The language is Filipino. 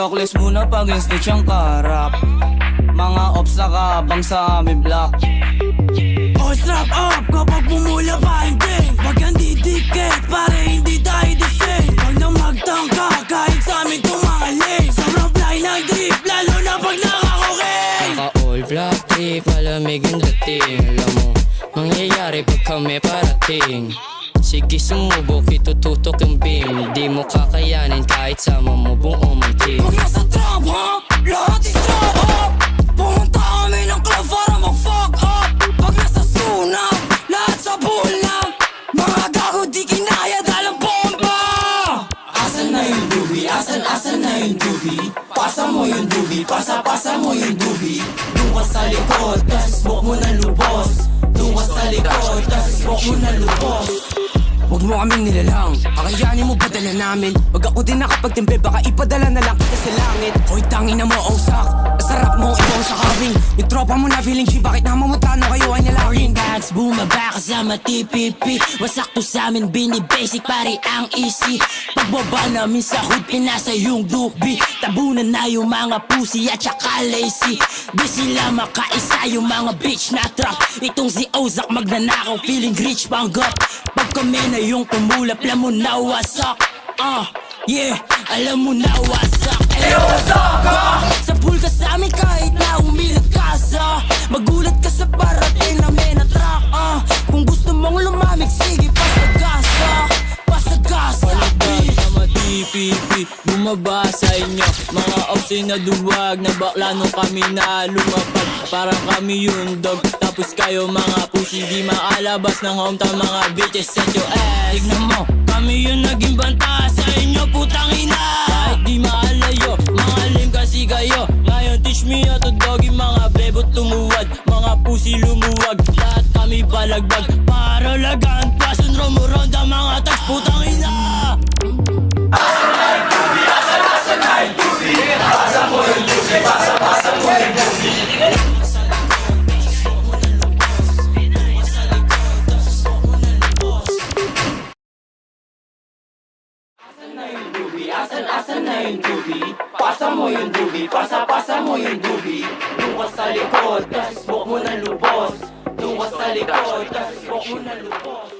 Tokles muna pag snitch ang karap. Mga ops nakabang sa aming block. Oh, strap up kapag bumula pa hindi. Wag kang didikit para hindi tayo disay. Wag na magtangka kahit sa amin tumali. Sobrang fly ng drip lalo na pag nakakoking. Naka-all black trip, malamig yung dating. Alam mo, mangyayari pag kami parating. Sige sumubok, itututok yung beam. Di mo kakayanin kahit sama mo buong ang team. Pag nasa trap ha, lahat is trap up. Pumunta kami ng club para mag-fuck up. Pag nasa sunap, lahat sa bulang. Mga gago di kinaya dahil ang bomba. Asan na yung dubi? Asan na yung dubi? Pasa mo yung dubi, pasa mo yung dubi. Doon ka sa likod, tas smoke mo na lubos. Doon ka sa likod, tas smoke mo na lubos. Huwag mo kaming nilalang, kakayanin mo padala namin. Wag ako din nakapagtimpe, baka ipadala na lang kita sa langit. Hoy tangin na mo, ausak, sarap mo ikaw sa carving. Yung tropa mo na feeling G, bakit namamutano kayo ay nalawin? Bags, bumaba kasama TPP. Wasak to sa amin, bini-basic, pare ang easy. Pagbaba namin sa hood, pinasa yung dubi. Tabunan na yung mga pussy at saka lazy. Di sila makaisa yung mga bitch na trap. Itong si Ozak magnanakaw, feeling rich panggap. Pag kami na yung kumulap, alam mo na wasak. Yeah, alam mo na wasak. Wasak sa pool ka sa amin kahit na umilag ka sa. Magulat ka sa parating namin na track. Kung gusto mong lumamig, sige pasagasa. Pasagasa Sama TPP, bumaba sa inyo. Mga opsi na duwag, na bakla nung kami na lumapag. Parang kami yung dog, tapos kayo mga pussy. Di maalabas ng hometown, mga bitches set your ass. Tignan mo, kami yung naging banta sa inyo, putang ina. Kahit di maalayo, mga lame kasi kayo. Ngayon teach me how to doggy, mga bebot tumuwad. Mga pussy lumuwag, lahat kami balagbag. Para lagaan pasun, rumuronda mga tags, putang ina. Asan na yung dubi? Pasa mo yung dubi, pasa mo yung dubi. Doon ka sa likod, tas smoke mo na lubos. Doon ka sa likod, tas smoke mo na lubos.